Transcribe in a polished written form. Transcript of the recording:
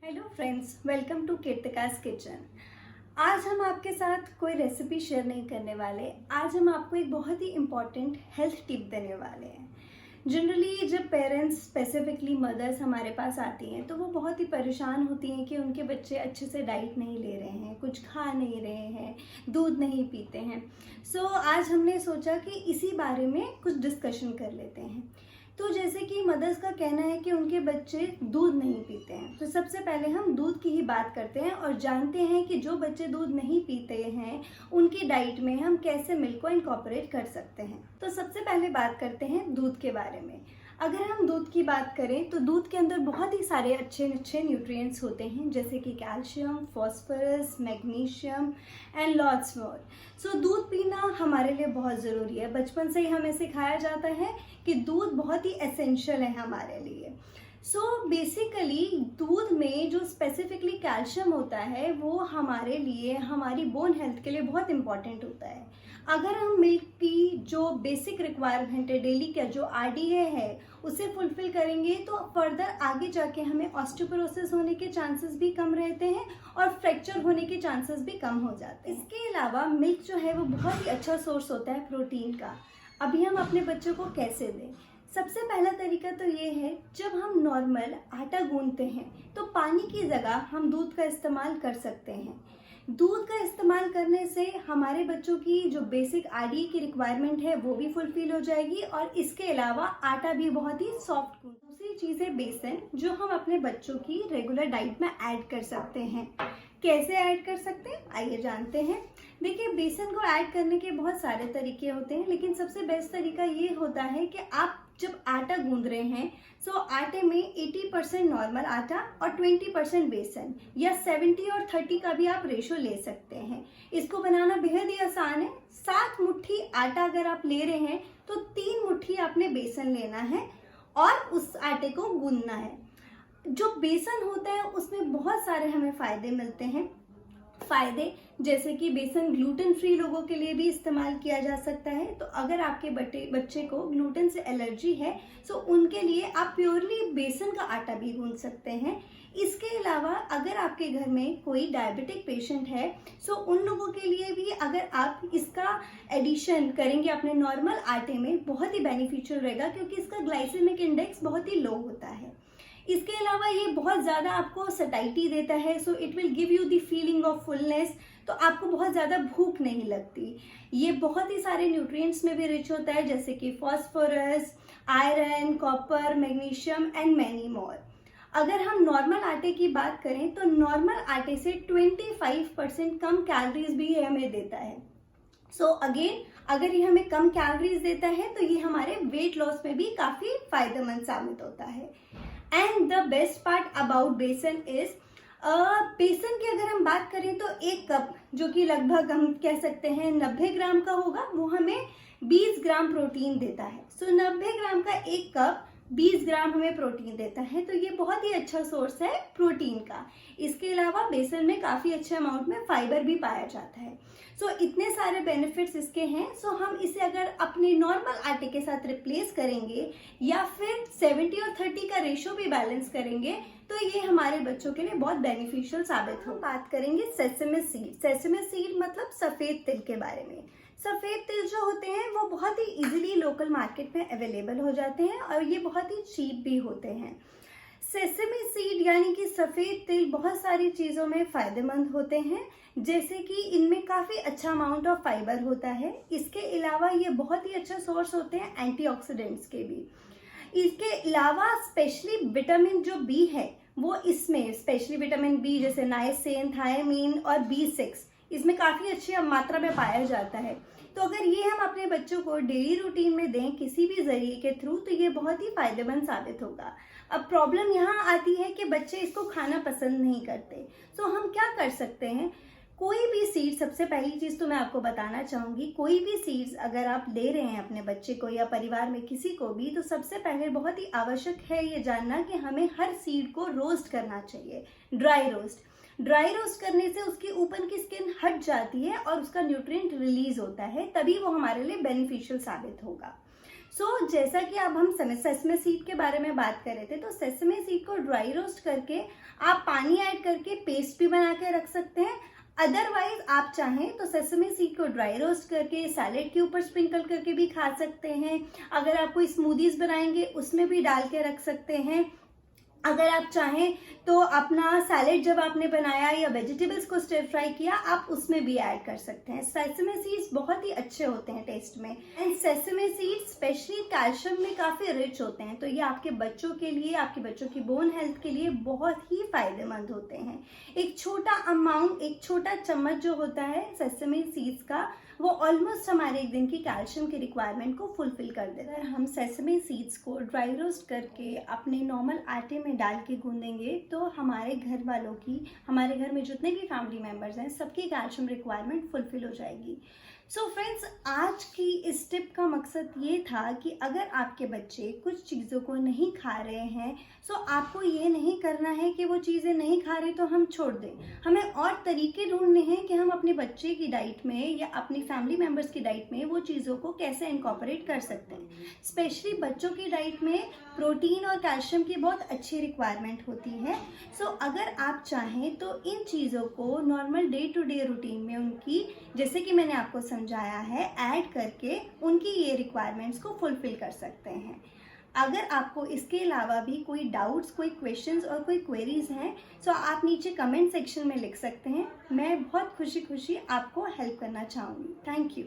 Hello friends, welcome to Keerthika's kitchen. आज हम आपके साथ कोई रेसिपी शेयर नहीं करने वाले। आज हम आपको एक बहुत ही इम्पॉर्टेंट हेल्थ टिप देने वाले हैं। जनरली जब पेरेंट्स, स्पेसिफिकली मदर्स हमारे पास आती हैं तो वो बहुत ही परेशान होती हैं कि उनके बच्चे अच्छे से डाइट नहीं ले रहे हैं, कुछ खा नहीं रहे हैं, दूध नहीं पीते हैं। सो आज हमने सोचा कि इसी बारे में कुछ डिस्कशन कर लेते हैं। तो जैसे कि मदर्स का कहना है कि उनके बच्चे दूध नहीं पीते हैं, तो सबसे पहले हम दूध की ही बात करते हैं और जानते हैं कि जो बच्चे दूध नहीं पीते हैं उनकी डाइट में हम कैसे मिल्क को इनकॉर्पोरेट कर सकते हैं। तो सबसे पहले बात करते हैं दूध के बारे में। अगर हम दूध की बात करें तो दूध के अंदर बहुत ही सारे अच्छे अच्छे न्यूट्रिएंट्स होते हैं, जैसे कि calcium, phosphorus, magnesium and lots more. So दूध पीना हमारे लिए बहुत ज़रूरी है। बचपन से ही हमें सिखाया जाता है कि दूध बहुत ही एसेंशियल है हमारे लिए। सो बेसिकली दूध में जो स्पेसिफिकली कैल्शियम होता है वो हमारे लिए, हमारी बोन हेल्थ के लिए बहुत इंपॉर्टेंट होता है। अगर हम मिल्क की जो बेसिक रिक्वायरमेंट है डेली का, जो आरडीए है, उसे फुलफिल करेंगे तो फर्दर आगे जाके हमें ऑस्टियोपोरोसिस होने के चांसेस भी कम रहते हैं और फ्रैक्चर होने के चांसेस भी कम हो जाते हैं। इसके अलावा मिल्क जो है वो बहुत ही अच्छा सोर्स होता है प्रोटीन का। अभी हम अपने बच्चों को कैसे दें? सबसे पहला तरीका तो ये है, जब हम नॉर्मल आटा गूंथते हैं तो पानी की जगह हम दूध का इस्तेमाल कर सकते हैं। दूध का इस्तेमाल करने से हमारे बच्चों की जो बेसिक आरडीए की रिक्वायरमेंट है वो भी फुलफिल हो जाएगी और इसके अलावा आटा भी बहुत ही सॉफ्ट। दूसरी चीज़ है बेसन, जो हम अपने बच्चों की रेगुलर डाइट में ऐड कर सकते हैं। कैसे ऐड कर सकते हैं, आइए जानते हैं। देखिए, बेसन को ऐड करने के बहुत सारे तरीके होते हैं, लेकिन सबसे बेस्ट तरीका ये होता है कि आप जब आटा गूंद रहे हैं तो आटे में 80% नॉर्मल आटा और 20% बेसन, या 70 और 30 का भी आप रेशो ले सकते हैं। इसको बनाना बेहद ही आसान है। 7 मुट्ठी आटा अगर आप ले रहे हैं तो 3 मुट्ठी आपने बेसन लेना है और उस आटे को गूंदना है। जो बेसन होता है उसमें बहुत सारे हमें फायदे मिलते हैं। फायदे जैसे कि बेसन ग्लूटेन फ्री लोगों के लिए भी इस्तेमाल किया जा सकता है। तो अगर आपके बच्चे को ग्लूटेन से एलर्जी है तो उनके लिए आप प्योरली बेसन का आटा भी गूंथ सकते हैं। इसके अलावा अगर आपके घर में कोई डायबिटिक पेशेंट है तो उन लोगों के लिए भी अगर आप इसका एडिशन करेंगे अपने नॉर्मल आटे में, बहुत ही बेनिफिशियल रहेगा, क्योंकि इसका ग्लाइसेमिक इंडेक्स बहुत ही लो होता है। इसके अलावा ये बहुत ज़्यादा आपको सटाइटी देता है, so it will give you the feeling of fullness, तो आपको बहुत ज़्यादा भूख नहीं लगती। ये बहुत ही सारे न्यूट्रिएंट्स में भी रिच होता है, जैसे कि phosphorus, iron, copper, magnesium and many more. अगर हम नॉर्मल आटे की बात करें तो नॉर्मल आटे से 25% कम कैलोरीज भी ये हमें देता है। सो अगेन, अगर ये हमें कम कैलोरीज देता है तो ये हमारे वेट लॉस में भी काफ़ी फायदेमंद साबित होता है। And the best part about बेसन इज, बेसन की अगर हम बात करें तो 1 कप, जो कि लगभग हम कह सकते हैं 90 ग्राम का होगा, वो हमें 20 ग्राम प्रोटीन देता है। सो 90 ग्राम का 1 कप 20 ग्राम हमें प्रोटीन देता है, तो ये बहुत ही अच्छा सोर्स है प्रोटीन का। इसके अलावा बेसन में काफ़ी अच्छे अमाउंट में फाइबर भी पाया जाता है। सो इतने सारे बेनिफिट्स इसके हैं। सो हम इसे अगर अपने नॉर्मल आटे के साथ रिप्लेस करेंगे या फिर 70 और 30 का रेशो भी बैलेंस करेंगे तो ये हमारे बच्चों के लिए बहुत बेनिफिशियल साबित हो। बात करेंगे सेसमे सीड। सेसमे सीड मतलब सफ़ेद तिल के बारे में। सफ़ेद तिल जो होते हैं वो बहुत ही इजीली लोकल मार्केट में अवेलेबल हो जाते हैं और ये बहुत ही चीप भी होते हैं। सेसमी सीड यानी कि सफ़ेद तिल बहुत सारी चीज़ों में फ़ायदेमंद होते हैं, जैसे कि इनमें काफ़ी अच्छा अमाउंट ऑफ फाइबर होता है। इसके अलावा ये बहुत ही अच्छा सोर्स होते हैं एंटीऑक्सीडेंट्स के भी। इसके अलावा स्पेशली विटामिन जो बी है वो इसमें, स्पेशली विटामिन बी जैसे नाइसिन, थायमीन और B6, इसमें काफ़ी अच्छी मात्रा में पाया जाता है। तो अगर ये हम अपने बच्चों को डेली रूटीन में दें किसी भी जरिए के थ्रू तो ये बहुत ही फायदेमंद साबित होगा। अब प्रॉब्लम यहाँ आती है कि बच्चे इसको खाना पसंद नहीं करते। तो हम क्या कर सकते हैं? कोई भी सीड, सबसे पहली चीज़ तो मैं आपको बताना चाहूँगी, कोई भी सीड्स अगर आप दे रहे हैं अपने बच्चे को या परिवार में किसी को भी, तो सबसे पहले बहुत ही आवश्यक है ये जानना कि हमें हर सीड को रोस्ट करना चाहिए, ड्राई रोस्ट। ड्राई रोस्ट करने से उसकी ऊपर की स्किन हट जाती है और उसका न्यूट्रिएंट रिलीज होता है, तभी वो हमारे लिए बेनिफिशियल साबित होगा। जैसा कि अब हम सेसमे सीड के बारे में बात कर रहे थे, तो सेसमे सीड को ड्राई रोस्ट करके आप पानी ऐड करके पेस्ट भी बना के रख सकते हैं। अदरवाइज आप चाहें तो सेसमे सीड को ड्राई रोस्ट करके सैलेड के ऊपर स्प्रिंकल करके भी खा सकते हैं। अगर आप कोई स्मूदीज बनाएंगे उसमें भी डाल के रख सकते हैं। अगर आप चाहें तो अपना सैलेड जब आपने बनाया या वेजिटेबल्स को स्टर फ्राई किया, आप उसमें भी ऐड कर सकते हैं। सेसमे सीड्स बहुत ही अच्छे होते हैं टेस्ट में, and sesame seeds specially calcium में काफ़ी रिच होते हैं, तो ये आपके बच्चों के लिए, आपके बच्चों की बोन हेल्थ के लिए बहुत ही फायदेमंद होते हैं। एक छोटा अमाउंट, एक छोटा चम्मच जो होता है सेसमे सीड्स का, वो ऑलमोस्ट हमारे एक दिन की कैल्शियम की रिक्वायरमेंट को फुलफिल कर देगा। अगर हम सेसमे सीड्स को ड्राई रोस्ट करके अपने नॉर्मल आटे में डाल के गूंदेंगे तो हमारे घर वालों की, हमारे घर में जितने भी फैमिली मेम्बर्स हैं, सबकी कैल्शियम रिक्वायरमेंट फुलफिल हो जाएगी। सो फ्रेंड्स, आज की इस टिप का मकसद ये था कि अगर आपके बच्चे कुछ चीज़ों को नहीं खा रहे हैं, सो आपको ये नहीं करना है कि वो चीज़ें नहीं खा रहे तो हम छोड़ दें। हमें और तरीके ढूंढने हैं कि हम अपने बच्चे की डाइट में या अपनी फैमिली मेम्बर्स की डाइट में वो चीज़ों को कैसे इनकॉर्पोरेट कर सकते हैं। स्पेशली बच्चों की डाइट में प्रोटीन और कैल्शियम की बहुत अच्छी रिक्वायरमेंट होती है। सो अगर आप चाहें तो इन चीज़ों को normal day to day routine में उनकी, जैसे कि मैंने आपको समझाया है, ऐड करके उनकी ये रिक्वायरमेंट्स को फुलफिल कर सकते हैं। अगर आपको इसके अलावा भी कोई डाउट्स, कोई क्वेश्चंस और कोई क्वेरीज हैं, सो आप नीचे कमेंट सेक्शन में लिख सकते हैं। मैं बहुत खुशी खुशी आपको हेल्प करना चाहूँगी। Thank you.